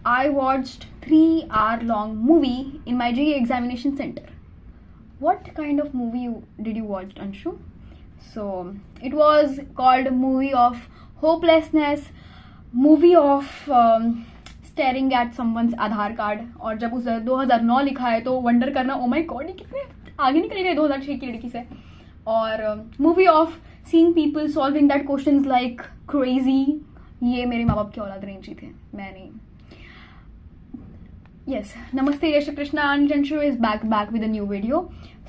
I watched 3 hour long movie in my JEE examination center. What kind of movie did you watch, Anshu? So it was called movie of hopelessness, movie of staring at someone's Aadhaar card. और जब उस 2009 लिखा है तो wonder करना ओ माई God ये कितने आगे निकल गए 2006 की लड़की से. और movie of seeing people solving that questions like crazy. ये मेरे माँ बाप की औलाद रेंजी थे, मैं नहीं. Yes, Namaste, Jai Shri Krishna, and Anshu is back with a new video.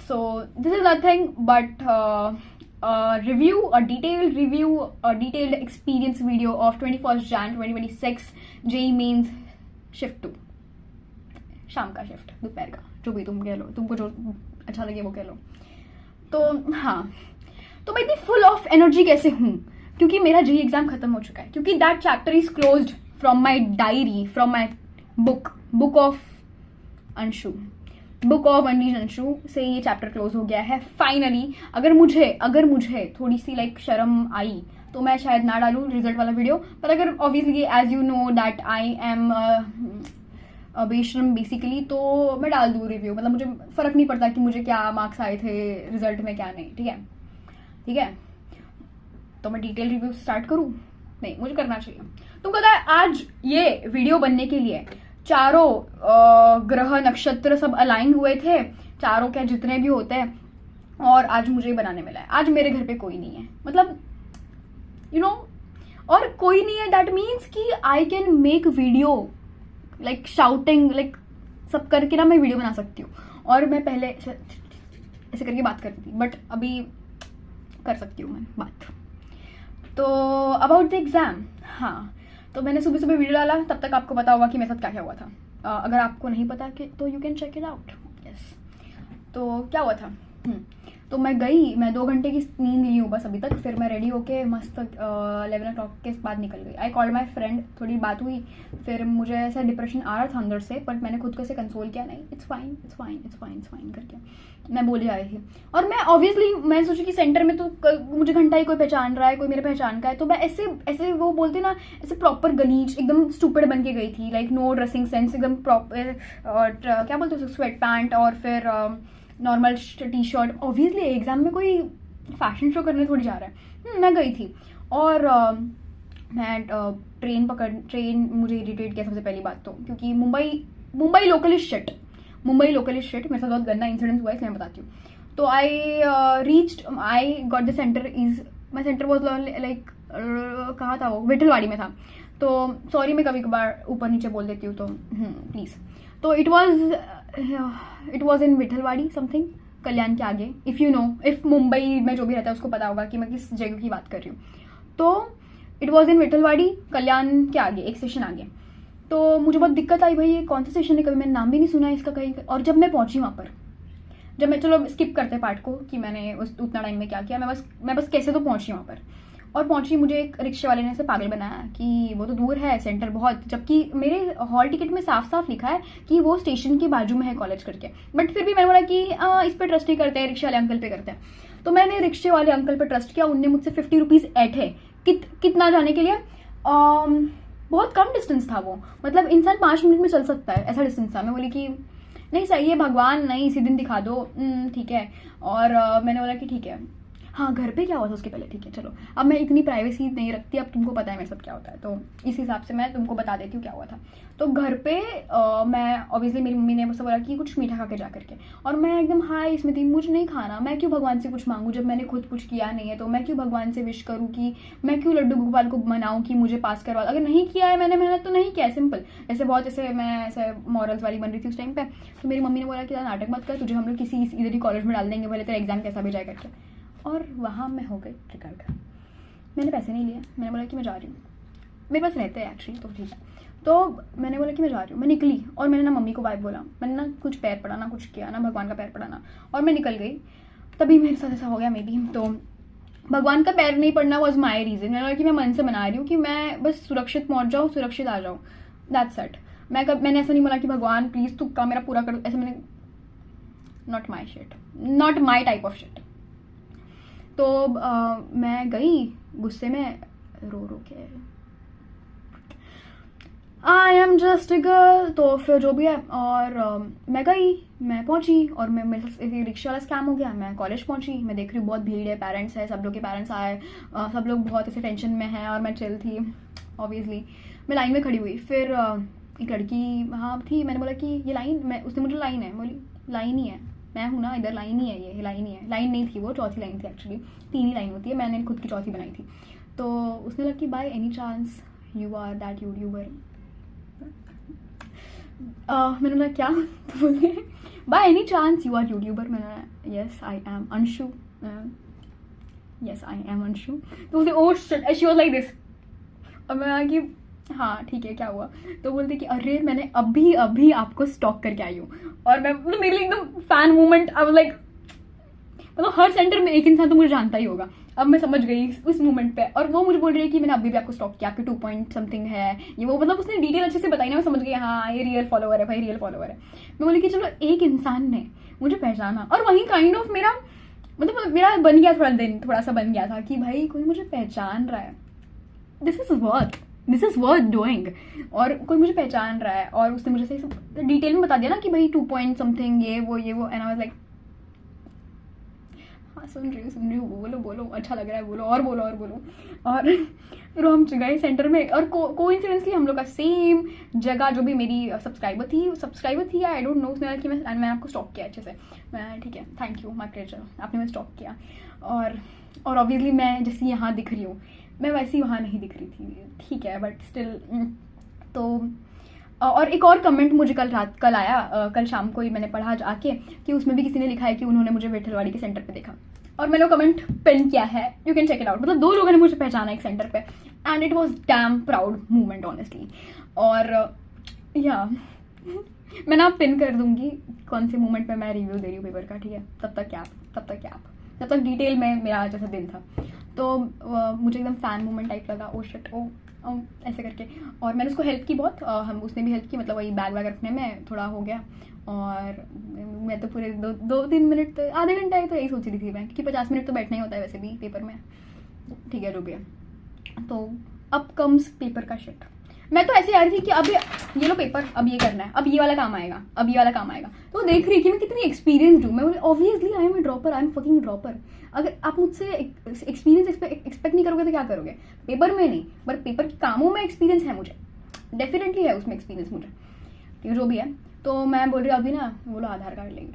So this is nothing but a review, a detailed review, a detailed experience video of 21st Jan 2026 JEE Mains Shift 2. शाम का shift, दोपहर का, जो भी तुम कह लो, तुमको जो अच्छा लगे वो कह लो. तो हाँ, तो मैं इतनी फुल ऑफ एनर्जी कैसे हूँ? क्योंकि मेरा JEE एग्जाम खत्म हो चुका है. क्योंकि that chapter is closed from my diary, from my book of Anshu, book of unleash Anshu से ये चैप्टर क्लोज हो गया है फाइनली. अगर मुझे थोड़ी सी लाइक शर्म आई तो मैं शायद ना डालूँ रिजल्ट वाला वीडियो. पर अगर obviously as you know that I am बेशरम बेसिकली, तो मैं डाल दूँ रिव्यू. मतलब मुझे फर्क नहीं पड़ता कि मुझे क्या मार्क्स आए थे रिजल्ट में, क्या नहीं. ठीक है. तो मैं डिटेल रिव्यू स्टार्ट करूँ? नहीं, मुझे करना चाहिए. तुमको पता है आज ये वीडियो बनने के लिए चारों ग्रह नक्षत्र सब अलाइन हुए थे, चारों क्या जितने भी होते हैं, और आज मुझे बनाने मिला है. आज मेरे घर पे कोई नहीं है, मतलब यू नो, और कोई नहीं है दैट मीन्स कि I can make video like shouting, like सब करके ना मैं वीडियो बना सकती हूँ. और मैं पहले ऐसे करके बात करती थी, बट अभी कर सकती हूँ मैं बात. तो अबाउट द एग्जाम, हाँ, तो मैंने सुबह वीडियो डाला, तब तक आपको पता होगा कि मेरे साथ क्या क्या हुआ था. अगर आपको नहीं पता कि तो you can check it out. Yes, तो क्या हुआ था? तो मैं 2 घंटे की नींद ली हूँ बस अभी तक. फिर मैं रेडी होके मस्त 11 o'clock के बाद निकल गई. आई कॉल्ड माई फ्रेंड, थोड़ी बात हुई. फिर मुझे ऐसा डिप्रेशन आ रहा था अंदर से, बट मैंने खुद को ऐसे कंसोल किया, नहीं इट्स फाइन करके मैं बोली आई थी. और मैं ऑब्वियसली मैं सोची कि सेंटर में तो मुझे घंटा ही कोई पहचान रहा है, कोई मेरे पहचान का है, तो मैं ऐसे वो बोलते ना, ऐसे प्रॉपर गनीच एकदम स्टूपिड बन के गई थी. लाइक नो ड्रेसिंग सेंस, एकदम प्रॉपर क्या बोलते हैं, स्वेट पैंट और फिर normal T shirt. Obviously exam में कोई फैशन शो करने थोड़ी जा रहा है. मैं गई थी और मैं ट्रेन मुझे इरिटेट किया सबसे पहली बात तो, क्योंकि मुंबई लोकल इज शिट. मेरे साथ बहुत गंदा इंसिडेंट हुआ है, इसलिए मैं बताती हूँ. तो I got the centre my centre was like कहाँ था वो, विठलवाड़ी में था. तो सॉरी मैं कभी कभार ऊपर नीचे बोल देती हूँ, तो प्लीज़. तो इट वॉज इन विठलवाड़ी समथिंग, कल्याण के आगे. इफ़ मुंबई में जो भी रहता है उसको पता होगा कि मैं किस जगह की बात कर रही हूँ. तो इट वॉज इन विठलवाड़ी, कल्याण के आगे, एक स्टेशन आगे. तो मुझे बहुत दिक्कत आई, भाई ये कौन सा स्टेशन है, कभी मैंने नाम भी नहीं सुना है इसका कहीं. और जब मैं पहुंची वहाँ पर, जब मैं, चलो स्किप करते पार्ट को कि मैंने उतना टाइम में क्या किया, मैं बस कैसे तो पहुंची वहाँ पर. और पहुंची, मुझे एक रिक्शे वाले ने ऐसे पागल बनाया कि वो तो दूर है सेंटर बहुत, जबकि मेरे हॉल टिकट में साफ साफ लिखा है कि वो स्टेशन के बाजू में है कॉलेज करके. बट फिर भी मैंने बोला कि इस पर ट्रस्ट नहीं करते हैं, रिक्शे वाले अंकल पे करते हैं. तो मैंने रिक्शे वाले अंकल पर ट्रस्ट किया. उनने मुझसे 50 रुपीज़ ऐठे कितना जाने के लिए. बहुत कम डिस्टेंस था वो, मतलब इंसान 5 मिनट में चल सकता है, ऐसा डिस्टेंस था. मैं बोली कि नहीं सही है भगवान, नहीं इसी दिन दिखा दो, ठीक है. और मैंने बोला कि ठीक है. हाँ, घर पे क्या हुआ था उसके पहले, ठीक है चलो. अब मैं इतनी प्राइवेसी नहीं रखती, अब तुमको पता है मेरे साथ क्या होता है, तो इस हिसाब से मैं तुमको बता देती हूँ क्या हुआ था. तो घर पे मैं ऑब्वियसली, मेरी मम्मी ने मुझसे बोला कि कुछ मीठा खा के जा करके. और मैं एकदम हाई इसमें थी, मुझे नहीं खाना, मैं क्यों भगवान से कुछ मांगूँ जब मैंने खुद कुछ किया नहीं है. तो मैं क्यों भगवान से विश करूँ, कि मैं क्यों लड्डू गोपाल को मनाऊँ कि मुझे पास करवा. अगर नहीं किया है मैंने मेहनत तो नहीं किया, सिंपल. ऐसे बहुत ऐसे मैं ऐसे मॉरल्स वाली बन रही थी उस टाइम पे. तो मेरी मम्मी ने बोला कि नाटक मत कर, तुझे हम लोग किसी इधर ही कॉलेज में डाल देंगे, भले तेरा एग्जाम कैसा भी जाए करके. और वहाँ मैं हो गई ट्रिगर्ड. मैंने पैसे नहीं लिए, मैंने बोला कि मैं जा रही हूँ. मेरे पास रहते हैं एक्चुअली, तो ठीक है. तो मैंने बोला कि मैं जा रही हूँ. मैं निकली और मैंने ना मम्मी को बाय बोला, मैंने ना कुछ पैर पड़ा, ना कुछ किया, ना भगवान का पैर पड़ा ना, और मैं निकल गई. तभी मेरे साथ ऐसा हो गया मे बी. तो भगवान का पैर नहीं पड़ना वॉज माई रीज़न. मैंने बोला कि मैं मन से मना रही हूँ कि मैं बस सुरक्षित पहुँच जाऊँ, सुरक्षित आ जाऊँ, दैट्स इट. मैंने ऐसा नहीं बोला कि भगवान प्लीज़ तू का मेरा पूरा कर, ऐसे मैंने, not my shit, not my type of shit. तो मैं गई गुस्से में, रो के. I am just a girl. तो फिर जो भी है, और मैं गई, मैं पहुंची, और मैं मेरे साथ एक रिक्शा वाला स्कैम हो गया। मैं कॉलेज पहुंची, मैं देख रही हूँ बहुत भीड़ है, पेरेंट्स है, सब लोग के पेरेंट्स आए, सब लोग बहुत ऐसे टेंशन में हैं, और मैं चिल थी ऑब्वियसली। मैं लाइन में खड़ी हुई, फिर एक लड़की वहाँ थी, मैंने बोला कि ये लाइन, मैं उसने मुझे लाइन है, बोली लाइन ही है, मैं हूँ ना इधर, लाइन ही है, ये लाइन ही है। लाइन नहीं थी वो, चौथी लाइन थी एक्चुअली, 3 ही लाइन होती है, मैंने खुद की चौथी बनाई थी। तो उसने लगा कि by any chance you are that YouTuber. मैंने बोला क्या? तो बोले by any chance you are YouTuber. मैंने बोला yes I am Anshu, yes I am Anshu. तो उसे oh shit, she was like this, और मैं कि हाँ ठीक है क्या हुआ? तो बोलते कि अरे मैंने अभी अभी आपको स्टॉक करके आई हूँ। और मैं मतलब मेरे लिए एकदम fan movement, I was like, मतलब हर सेंटर में एक इंसान तो मुझे जानता ही होगा। अब मैं समझ गई उस मोमेंट पे, और वो मुझे बोल रही है कि मैंने अभी भी आपको स्टॉक किया, आपके 2 पॉइंट समथिंग है ये वो, मतलब उसने डिटेल अच्छे से बताई ना, मैं समझ गई हाँ ये रियल फॉलोवर है भाई, रियल फॉलोवर है। मैं बोली कि चलो एक इंसान ने मुझे पहचाना, और वहीं काइंड ऑफ मेरा मतलब मेरा बन गया थोड़ा सा बन गया था कि भाई कोई मुझे पहचान रहा है, दिस इज वर्थ डूइंग। और कोई मुझे पहचान रहा है, और उसने मुझे सही डिटेल में बता दिया ना कि भाई 2 पॉइंट समथिंग ये वो, एंड आई वाज लाइक हाँ सुन रही हूँ, बोलो अच्छा लग रहा है, बोलो और बोलो। और फिर हम गए सेंटर में, और कोइंसिडेंटली हम लोग का सेम जगह, जो भी मेरी सब्सक्राइबर थी, आई डोंट नो, उसने कि मैं आपको स्टॉक किया अच्छे से। मैं ठीक है, थैंक यू माय प्लेजर, आपने मैं स्टॉक किया। और ऑब्वियसली मैं जैसे यहाँ दिख रही हूँ, मैं वैसी वहाँ नहीं दिख रही थी, ठीक है, बट स्टिल। तो और एक और कमेंट मुझे कल आया, कल शाम को ही मैंने पढ़ा जाके, कि उसमें भी किसी ने लिखा है कि उन्होंने मुझे विठलवाड़ी के सेंटर पे देखा, और मैंने वो कमेंट पिन किया है, you can check it out. मतलब 2 लोगों ने मुझे पहचाना एक सेंटर पे, and it was damn proud movement honestly. और या मैं ना पिन कर दूंगी कौन से मूवमेंट पे मैं रिव्यू दे रही हूँ पेपर का, ठीक है? तब तक डिटेल में मेरा जैसा दिन था। तो मुझे एकदम फैन मूवमेंट टाइप लगा, ओ शिट ओ ऐसे करके। और मैंने उसको हेल्प की बहुत, हम उसने भी हेल्प की, मतलब वही बैग वैग रखने में थोड़ा हो गया। और मैं तो पूरे 2-3 मिनट, तो आधे घंटा ही तो यही सोच रही थी मैं, क्योंकि 50 मिनट तो बैठना ही होता है वैसे भी पेपर में, ठीक है जो भी है। तो अब कम्स पेपर का शिट। मैं तो ऐसे आ रही थी कि अब ये लो पेपर, अब ये करना है, अब ये वाला काम आएगा, अब ये वाला काम आएगा। तो देख रही कि मैं कितनी एक्सपीरियंसड हूँ। मैं बोली obviously I am a dropper, I am fucking dropper. अगर आप मुझसे एक्सपीरियंस एक्सपेक्ट नहीं करोगे तो क्या करोगे? पेपर में नहीं, बट पेपर के कामों में एक्सपीरियंस है मुझे, डेफिनेटली है उसमें एक्सपीरियंस मुझे, ठीक है जो भी है। तो मैं बोल रही हूँ अभी ना वो लोग आधार कार्ड लेंगे,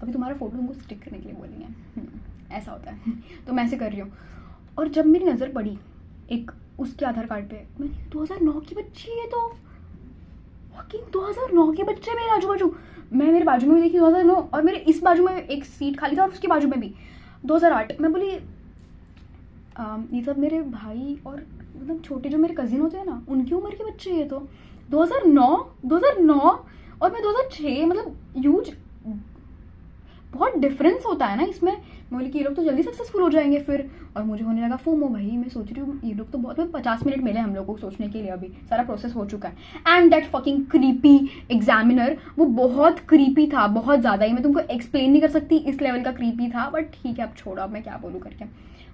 अभी तुम्हारा फोटो तुमको स्टिक करने के लिए बोलेंगे, ऐसा होता है। तो मैं ऐसे कर रही हूँ, और जब मेरी नज़र पड़ी एक उसके आधार कार्ड पे, मैंने 2009 की बच्ची है, तो 2009 के बच्चे मेरे आजू बाजू, मैं मेरे बाजू में भी देखी 2009, और मेरे इस बाजू में एक सीट खाली था, और उसके बाजू में भी 2008। मैं बोली ये सब मेरे भाई और मतलब छोटे जो मेरे कजिन होते हैं ना, उनकी उम्र के बच्चे ये तो 2009 और मैं 2006, मतलब ह्यूज बहुत डिफरेंस होता है ना इसमें। मैं बोली कि ये लोग तो जल्दी सक्सेसफुल हो जाएंगे फिर, और मुझे होने लगा फोमो। भाई मैं सोच रही हूँ ये लोग तो बहुत, 50 मिनट मिले हम लोग को सोचने के लिए, अभी सारा प्रोसेस हो चुका है। And that fucking creepy examiner, वो बहुत क्रीपी था, बहुत ज़्यादा ही, मैं तुमको एक्सप्लेन नहीं कर सकती इस लेवल का क्रीपी था। बट ठीक है अब छोड़ो, अब मैं क्या बोलूँ करके।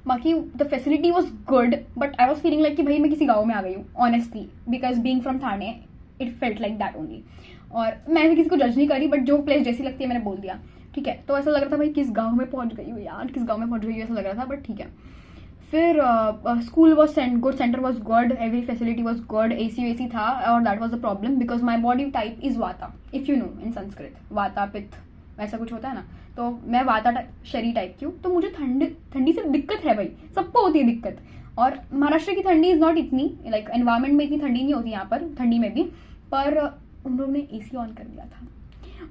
बाकी the facility was good, but I was feeling like कि भाई मैं किसी गाँव में आ गई हूँ honestly, because being from Thane it felt like that only. और मैं किसी को जज नहीं करी, बट जो प्लेस जैसी लगती है मैंने बोल दिया, ठीक है। तो ऐसा लग रहा था भाई किस गांव में पहुंच गई हूँ यार, किस गांव में पहुंच गई हूँ ऐसा लग रहा था, बट ठीक है। फिर school was good, centre was good, every facility was good, AC था, और that was the problem because my body type is vata, if you know in Sanskrit, vata pitta ऐसा कुछ होता है ना। तो मैं वाता शरीर टाइप की हूँ, तो मुझे ठंडी से दिक्कत है भाई, सबको होती है दिक्कत। और महाराष्ट्र की ठंडी इज नॉट इतनी लाइक एनवायरमेंट में इतनी ठंडी नहीं होती यहाँ पर, ठंडी में भी, पर उन लोगों ने AC ऑन कर दिया था,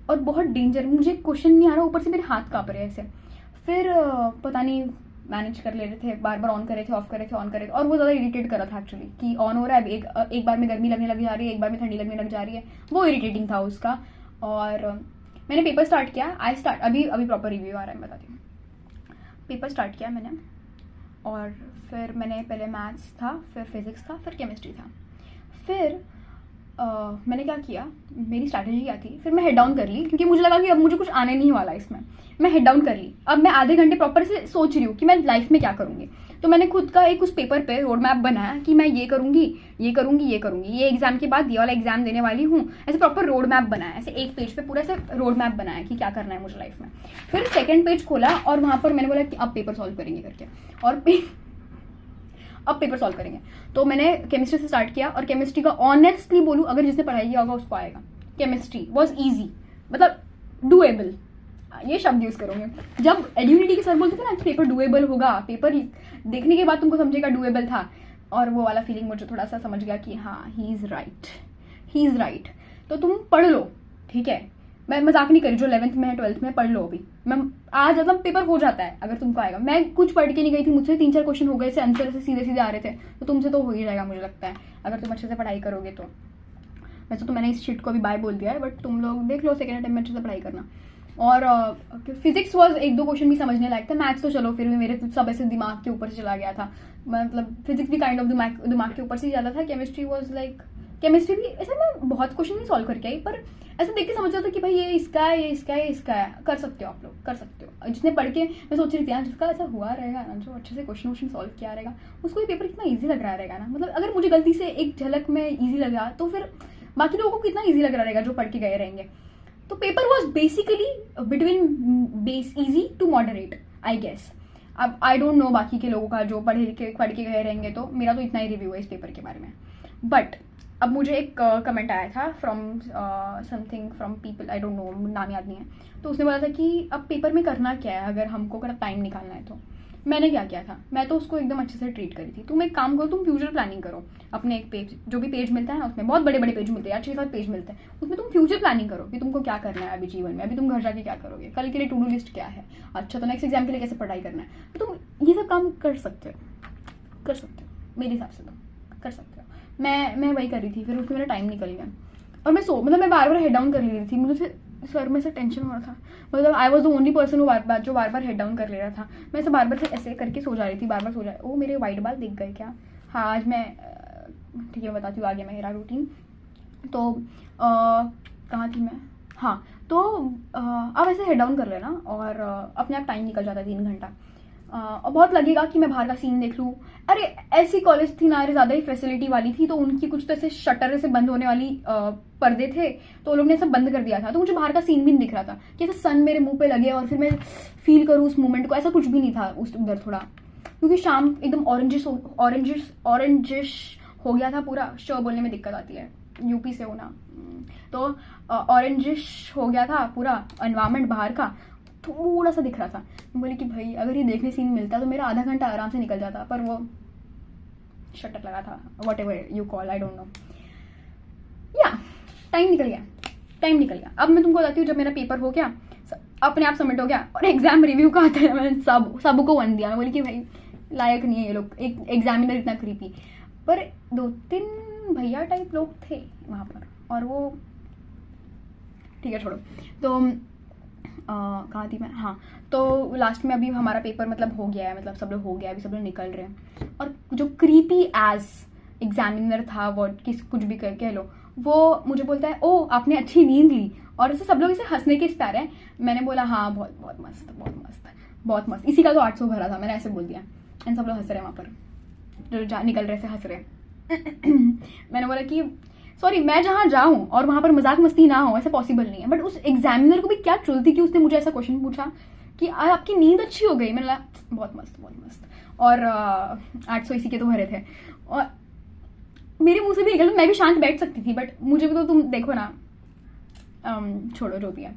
और बहुत डेंजर, मुझे क्वेश्चन नहीं आ रहा, ऊपर से मेरे हाथ काँप रहे ऐसे। फिर पता नहीं मैनेज कर ले रहे थे, बार बार ऑन कर रहे थे, ऑफ कर रहे थे, ऑन कर रहे थे, और वो ज़्यादा इरिटेट कर रहा था एक्चुअली कि ऑन हो रहा है, एक बार में गर्मी लगने लग जा रही है, एक बार में ठंडी लगने लग जा रही है, वो इरिटेटिंग था उसका। और मैंने पेपर स्टार्ट किया, अभी प्रॉपर रिव्यू आ रहा है, मैं बताती हूँ। पेपर स्टार्ट किया मैंने, और फिर मैंने पहले मैथ्स था, फिर फिजिक्स था, फिर केमिस्ट्री था। फिर मैंने क्या किया, मेरी स्ट्रैटेजी क्या थी, फिर मैं हेड डाउन कर ली क्योंकि मुझे लगा कि अब मुझे कुछ आने नहीं वाला इसमें। मैं हेड डाउन कर ली। अब मैं आधे घंटे प्रॉपर से सोच रही हूँ कि मैं लाइफ में क्या करूँगी। तो मैंने खुद का एक उस पेपर पे रोड मैप बनाया कि मैं ये करूँगी, ये करूँगी, ये करूँगी, ये एग्जाम के बाद ये वाला एग्जाम देने वाली हूँ। ऐसे प्रॉपर रोड मैप बनाया, ऐसे एक पेज पे पूरा ऐसे रोड मैप बनाया कि क्या करना है मुझे लाइफ में। फिर सेकेंड पेज खोला और वहाँ पर मैंने बोला कि अब पेपर सॉल्व करेंगे करके, और अब पेपर सॉल्व करेंगे। तो मैंने केमिस्ट्री से स्टार्ट किया, और केमिस्ट्री का ऑनेस्टली बोलूँ, अगर जिसने पढ़ाई किया होगा उसको आएगा। केमिस्ट्री वॉज ईजी, मतलब डूएबल, ये शब्द यूज करूँगे। जब एड्यूनिटी के सर बोलते थे ना कि पेपर डूएबल होगा, पेपर देखने के बाद तुमको समझेगा डूएबल था, और वो वाला फीलिंग मुझे थोड़ा सा समझ गया कि हाँ he is right, he is right. तो तुम पढ़ लो, ठीक है, मैं मजाक नहीं करी, जो 11th में है 12th में पढ़ लो अभी। मैं आज मतलब पेपर हो जाता है अगर तुमको आएगा। मैं कुछ पढ़ के नहीं गई थी, मुझसे 3-4 क्वेश्चन हो गए थे, आंसर से सीधे सीधे आ रहे थे, तो तुमसे तो हो ही जाएगा मुझे लगता है, अगर तुम अच्छे से पढ़ाई करोगे तो। वैसे तो मैंने इस शीट को अभी बाय बोल दिया है, बट तुम लोग देख लो सेकेंड अटेम्प्ट में अच्छे से पढ़ाई करना। और फिजिक्स वॉज 1-2 क्वेश्चन भी समझने लायक था। मैथ्स तो चलो फिर भी मेरे सब ऐसे दिमाग के ऊपर से चला गया था, मतलब फिजिक्स भी काइंड ऑफ दिमाग के ऊपर से ज़्यादा था। केमिस्ट्री वॉज लाइक, केमिस्ट्री भी ऐसे मैं बहुत क्वेश्चन नहीं सॉल्व करके आई, पर ऐसे देख के समझ जाता कि भाई ये इसका है, ये इसका है, ये इसका है। कर सकते हो आप लोग, कर सकते हो। जिसने पढ़ के, मैं सोच रही थी यार जिसका ऐसा हुआ रहेगा ना, जो अच्छे से क्वेश्चन सॉल्व किया रहेगा, उसको ये पेपर कितना ईजी लग रहा रहेगा ना। मतलब अगर मुझे गलती से एक झलक में ईजी लगा, तो फिर बाकी लोगों को कितना ईजी लग रहा रहेगा जो पढ़ के गए रहेंगे। तो paper was basically between base easy to moderate, I guess. अब आई डोंट नो बाकी के लोगों का जो पढ़ के गए रहेंगे, तो मेरा तो इतना ही रिव्यू है इस पेपर के बारे में। बट अब मुझे एक कमेंट आया था from something from people, I don't know, नाम याद नहीं है। तो उसने बोला था कि अब पेपर में करना क्या है अगर हमको अगर टाइम निकालना है। तो मैंने क्या किया था, मैं तो उसको एकदम अच्छे से ट्रीट करी थी। तुम एक काम करो, तुम फ्यूचर प्लानिंग करो। अपने एक पेज, जो भी पेज मिलता है ना, उसमें बहुत बड़े बड़े पेज मिलते हैं यार, 6-7 पेज मिलते हैं, उसमें तुम फ्यूचर प्लानिंग करो कि तुमको क्या करना है अभी जीवन में। अभी तुम घर जाके क्या करोगे, कल के लिए टू डू लिस्ट क्या है, अच्छा तो नेक्स्ट एग्जाम के लिए कैसे पढ़ाई करना है। तो तुम ये सब काम कर सकते हो मेरे हिसाब से, तो कर सकते हो। मैं वही कर रही थी, फिर उसमें मेरा टाइम निकल गया, और मैं मतलब मैं बार बार हेड डाउन कर ले रही थी। मुझे सर में से टेंशन हो रहा था, मतलब I was the only person जो बार बार हेड डाउन कर ले रहा था। मैं ऐसे बार बार से ऐसे करके सो जा रही थी, बार बार सो जा। ओ मेरे वाइट बाल दिख गए क्या? हाँ, आज मैं ठीक है बताती हूँ आगे मेरा रूटीन। तो कहाँ थी मैं? हाँ, तो अब ऐसे हेड डाउन कर लेना, और अपने आप टाइम निकल जाता है 3 घंटा। और बहुत लगेगा कि मैं बाहर का सीन देख लूँ। अरे ऐसी कॉलेज थी ना, अरे ज़्यादा ही फैसिलिटी वाली थी, तो उनकी कुछ तो ऐसे शटर से बंद होने वाली पर्दे थे, तो लोग ने सब बंद कर दिया था। तो मुझे बाहर का सीन भी नहीं दिख रहा था कि ऐसे सन मेरे मुंह पे लगे और फिर मैं फील करूँ उस मोमेंट को, ऐसा कुछ भी नहीं था उस उधर थोड़ा, क्योंकि शाम एकदम ऑरेंजिश हो गया था पूरा। श बोलने में दिक्कत आती है, यूपी से हो ना, तो ऑरेंजिश हो गया था पूरा एनवायरमेंट बाहर का, थोड़ा सा दिख रहा था। मैं बोली कि भाई अगर ये देखने सीन मिलता तो मेरा आधा घंटा आराम से निकल जाता, पर वो शटर लगा था, what ever you call, I don't know. या टाइम निकल गया। अब मैं तुमको बताती हूँ, जब मेरा पेपर हो गया, अपने आप सबमिट हो गया, और एग्जाम रिव्यू का आता है, मैंने सबको 1 दिया। मैं बोली कि भाई लायक नहीं है ये लोग, एक एग्जामिनर इतना क्रीपी। पर 2-3 भैया टाइप लोग थे वहाँ पर, और वो ठीक है छोड़ो। तो कहाँ थी मैं? हाँ, तो लास्ट में अभी हमारा पेपर मतलब हो गया है, मतलब सब लोग हो गया, अभी सब लोग निकल रहे हैं। और जो क्रीपी एज एग्जामिनर था, वो कुछ भी कह लो, वो मुझे बोलता है ओ आपने अच्छी नींद ली, और ऐसे सब लोग इसे हंसने के स्टार हैं। मैंने बोला हाँ बहुत मस्त। इसी का तो 800 भरा था, मैंने ऐसे बोल दिया, एंड सब लोग हंस रहे हैं वहाँ पर, जो निकल रहे से हंस रहे हैं। मैंने बोला कि सॉरी, मैं जहाँ जाऊँ और वहाँ पर मजाक मस्ती ना हो, ऐसा पॉसिबल नहीं है। बट उस एग्जामिनर को भी क्या चुल थी कि उसने मुझे ऐसा क्वेश्चन पूछा कि आपकी नींद अच्छी हो गई। मैंने बोला बहुत मस्त। और 800 इसी के तो भरे थे, और मेरे मुंह से भी निकल, मैं भी शांत बैठ सकती थी, बट मुझे भी तो तुम देखो ना, छोड़ो जो भी है।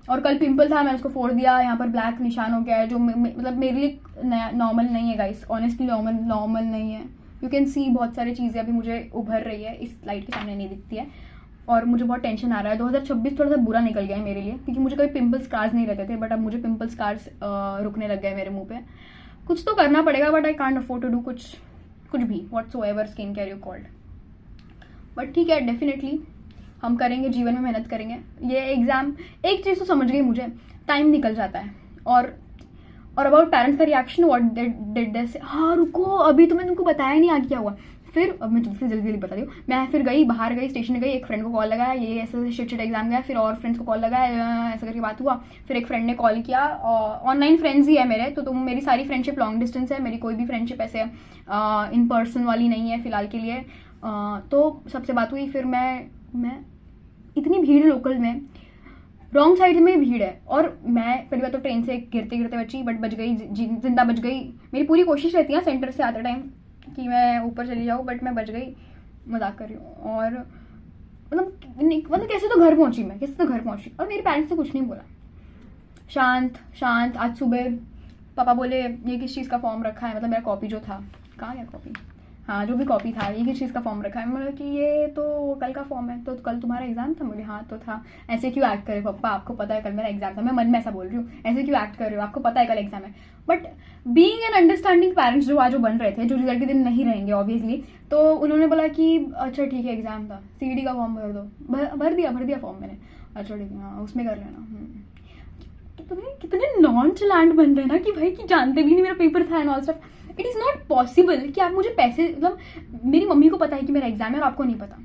और कल पिंपल था, मैंने उसको फोड़ दिया, यहाँ पर ब्लैक निशान हो गया है, जो मतलब मेरे लिए नॉर्मल नहीं है गाइस, ऑनेस्टली नॉर्मल नहीं है। यू कैन सी बहुत सारी चीज़ें अभी मुझे उभर रही है, इस लाइट के सामने नहीं दिखती है, और मुझे बहुत टेंशन आ रहा है। 2026 थोड़ा सा बुरा निकल गया है मेरे लिए, क्योंकि मुझे कभी पिंपल स्कार्स नहीं रहते थे, बट अब मुझे पिंपल स्कार्स रुकने लग गए मेरे मुंह पे। कुछ तो करना पड़ेगा, but I can't afford to do कुछ भी, whatsoever skin care you called. But ठीक है, डेफिनेटली हम करेंगे, जीवन में मेहनत करेंगे। ये एग्जाम, एक चीज़ तो समझ गई मुझे, टाइम निकल जाता है। और अबाउट पेरेंट्स का रिएक्शन, व्हाट डिड दे से, हाँ रुको, अभी तो मैंने तुमको बताया नहीं आगे क्या हुआ। फिर अब मैं तुमसे जल्दी जल्दी बता रही हूँ, मैं फिर गई, बाहर गई, स्टेशन गई, एक फ्रेंड को कॉल लगाया, ये ऐसे शिट एग्जाम गया, फिर और फ्रेंड्स को कॉल लगाया, ऐसा करके बात हुआ। फिर एक फ्रेंड ने कॉल किया, ऑनलाइन फ्रेंड्स ही है मेरे, तो तुम मेरी सारी फ्रेंडशिप लॉन्ग डिस्टेंस है, मेरी कोई भी फ्रेंडशिप ऐसे इन पर्सन वाली नहीं है फिलहाल के लिए। तो सबसे बात हुई, फिर मैं इतनी भीड़ लोकल में, रॉन्ग साइड में भीड़ है, और मैं पहली बार तो ट्रेन से गिरते गिरते बची, बट बच गई, जिंदा बच गई। मेरी पूरी कोशिश रहती है सेंटर से आते टाइम कि मैं ऊपर चली जाऊँ, बट मैं बच गई, मजाक कर रही हूँ। और मतलब कैसे तो घर पहुंची मैं, कैसे तो घर पहुंची, और मेरे पेरेंट्स ने कुछ नहीं बोला, शांत शांत। आज सुबह पापा बोले ये किस चीज़ का फॉर्म रखा है, मतलब मेरा कॉपी जो था, कहाँ गया कॉपी, हाँ जो भी कॉपी था, ये किस चीज़ का फॉर्म रखा है। मैं बोला कि ये तो कल का फॉर्म है, तो कल तुम्हारा एग्जाम था। मुझे हाँ तो था। ऐसे क्यों एक्ट करे पापा, आपको पता है कल मेरा एग्जाम था। मैं मन में ऐसा बोल रही हूँ, ऐसे क्यों एक्ट कर रहे हो, आपको पता है कल एग्जाम है। But being an understanding parents जो आज जो बन रहे थे, जो रिजल्ट के दिन नहीं रहेंगे ऑब्वियसली, तो उन्होंने बोला कि अच्छा ठीक है एग्जाम था, सीईटी का फॉर्म भर दो। भर दिया फॉर्म मैंने। अच्छा ठीक है, हाँ उसमें कर लेना। कितने नॉन चलांट बन रहे हैं ना कि भाई कि जानते भी नहीं मेरा पेपर था and all stuff. It is not possible कि आप मुझे पैसे, मतलब मेरी मम्मी को पता है कि मेरा एग्जाम है और आपको नहीं पता।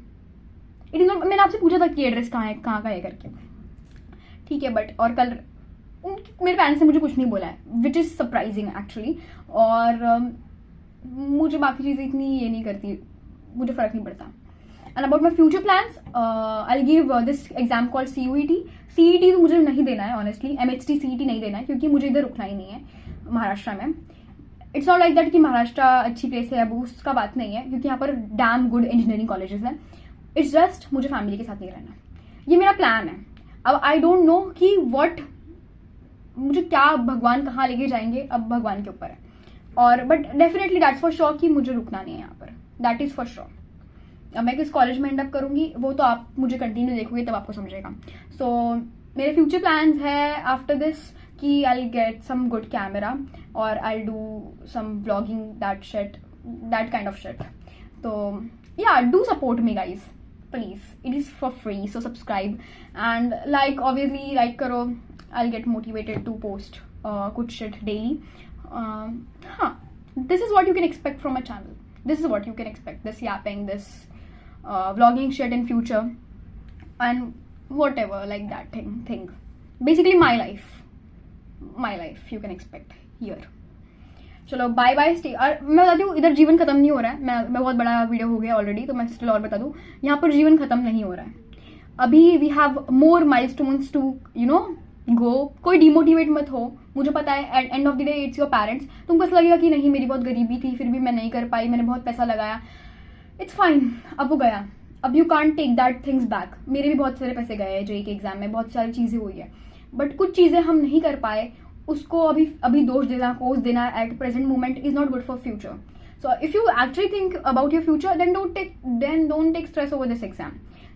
इट इज़ नॉट, मैंने आपसे पूछा था कि एड्रेस कहाँ का है करके, ठीक है। बट और कल मेरे पेरेंट्स ने मुझे कुछ नहीं बोला है, विच इज़ सरप्राइजिंग एक्चुअली। और मुझे बाकी चीज़ें इतनी ये नहीं करती, मुझे फ़र्क नहीं पड़ता। And about my future plans, I give this exam called CUET। CET तो मुझे नहीं देना है ऑनेस्टली, MHT CET नहीं देना है, क्योंकि मुझे इधर रुकना ही नहीं है महाराष्ट्र में। इट्स नॉट लाइक दैट कि महाराष्ट्र अच्छी प्लेस है, अब उसका बात नहीं है, क्योंकि यहाँ पर डैम गुड इंजीनियरिंग कॉलेजेस हैं। इट्स जस्ट मुझे फैमिली के साथ नहीं रहना, ये मेरा प्लान है। अब आई डोंट नो कि व्हाट, मुझे क्या भगवान कहाँ लेके जाएंगे, अब भगवान के ऊपर है। और but definitely that's for sure कि मुझे रुकना नहीं है यहाँ पर, दैट इज़ फॉर श्योर। अब मैं किस कॉलेज में एंड अप करूँगी वो तो आप मुझे कंटिन्यू देखोगे तब आपको समझेगा। सो मेरे फ्यूचर प्लान्स है आफ्टर दिस कि I get some good camera और I do some vlogging, that kind of shit. तो या do support me guys please, it is for free, so subscribe and like, obviously like करो, I get motivated to post कुछ shit daily. हाँ, this is what you can expect from my channel, this is what you can expect, this yapping, this vlogging shit in future and whatever like that thing. Basically my life you can expect here. चलो bye bye, stay. और मैं बताती हूँ इधर जीवन खत्म नहीं हो रहा है, मैं बहुत बड़ा वीडियो हो गया ऑलरेडी, तो मैं स्टिल और बता दूँ, यहाँ पर जीवन खत्म नहीं हो रहा है अभी। We have more milestones to go. कोई डिमोटिवेट मत हो, मुझे पता है at end of the day it's your parents. तुमको ऐसा लगेगा कि नहीं मेरी बहुत गरीबी थी फिर भी मैं नहीं कर पाई, मैंने बहुत पैसा लगाया, इट्स फाइन, अब वो गया, अब you can't take that things back. मेरे भी बहुत सारे पैसे गए हैं जेईई के एग्जाम में, बहुत सारी चीज़ें हुई है, बट कुछ चीज़ें हम नहीं कर पाए, उसको अभी दोष देना, कोस देना at present moment is not good for future. So if you actually think about your future then don't take stress over this exam,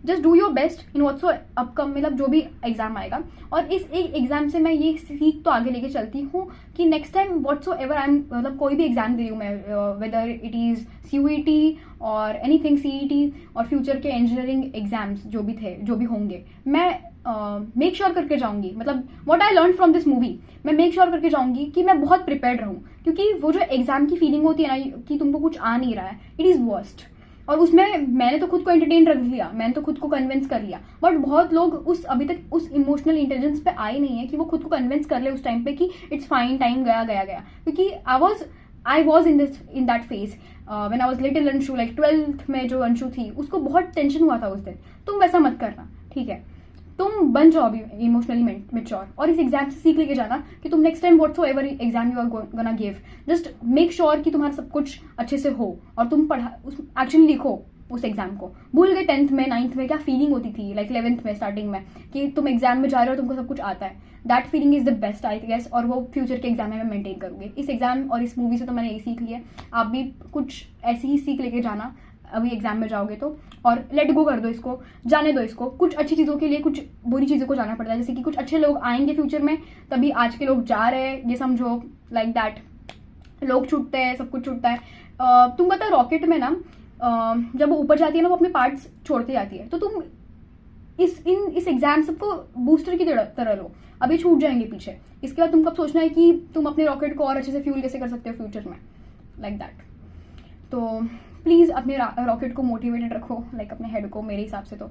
just do your best in whatso upcome, मतलब जो भी एग्जाम आएगा। और इस एक exam से मैं ये सीख तो आगे लेके चलती हूँ कि next time whatsoever I am, मतलब कोई भी एग्जाम दे रही हूँ मैं, वेदर इट इज़ CUET और एनीथिंग CET और फ्यूचर के इंजीनियरिंग एग्जाम्स जो भी होंगे, मैं मेक श्योर करके जाऊँगी, मतलब what I learn from this movie, मैं मेक श्योर करके जाऊँगी कि मैं बहुत प्रिपेयर्ड रहूँ। क्योंकि वो जो एग्जाम की फीलिंग होती है ना कि तुमको कुछ आ नहीं रहा है, इट इज़ वर्स्ट। और उसमें मैंने तो खुद को एंटरटेन रख लिया, मैंने तो खुद को कन्विंस कर लिया, बट बहुत लोग अभी तक उस इमोशनल इंटेलिजेंस पे आए नहीं है कि वो खुद को कन्विंस कर ले उस टाइम पे कि इट्स फाइन, टाइम गया। क्योंकि I was in that phase when I was little Anshu, like 12th में जो अंशु थी उसको बहुत टेंशन हुआ था उस दिन। तुम वैसा मत करना, ठीक है, तुम बन जाओ अभी इमोशनली मैच्योर, और इस एग्जाम से सीख लेके जाना कि तुम next time whatsoever exam you are gonna give, just make sure कि तुम्हारा सब कुछ अच्छे से हो और तुम एक्चुअली लिखो उस एग्जाम को। भूल गए 10th में 9th में क्या फीलिंग होती थी, लाइक 11th में स्टार्टिंग में, कि तुम एग्जाम में जा रहे हो तुमको सब कुछ आता है, that feeling is the best I guess. और वो फ्यूचर के एग्जाम में मैं मेंटेन करूँगी। इस एग्जाम और इस मूवी से तो मैंने यही सीख लिया, आप भी कुछ ऐसी ही सीख लेके जाना अभी एग्जाम में जाओगे तो, और लेट गो कर दो इसको, जाने दो इसको। कुछ अच्छी चीज़ों के लिए कुछ बुरी चीज़ों को जाना पड़ता है, जैसे कि कुछ अच्छे लोग आएंगे फ्यूचर में, तभी आज के लोग जा रहे हैं, ये समझो, लाइक दैट। लोग छूटते हैं, सब कुछ छूटता है। तुम पता है रॉकेट में ना जब वो ऊपर जाती है ना वो अपने पार्ट्स छोड़ती जाती है, तो तुम इस एग्जाम सबको बूस्टर की तरह लो, अभी छूट जाएंगे पीछे। इसके बाद तुमको अब सोचना है कि तुम अपने रॉकेट को और अच्छे से फ्यूल कैसे कर सकते हो फ्यूचर में, लाइक दैट। तो प्लीज़ अपने रॉकेट को मोटिवेटेड रखो, लाइक अपने हेड को, मेरे हिसाब से तो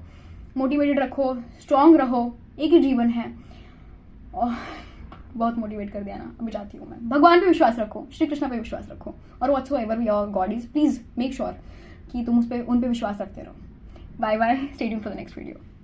मोटिवेटेड रखो, स्ट्रांग रहो, एक ही जीवन है। और बहुत मोटिवेट कर दिया ना, अभी जाती हूँ मैं। भगवान पे विश्वास रखो, श्री कृष्ण पे विश्वास रखो, और whatsoever your god is, please make sure कि तुम उन पे विश्वास रखते रहो। Bye bye, stay tuned for the next video.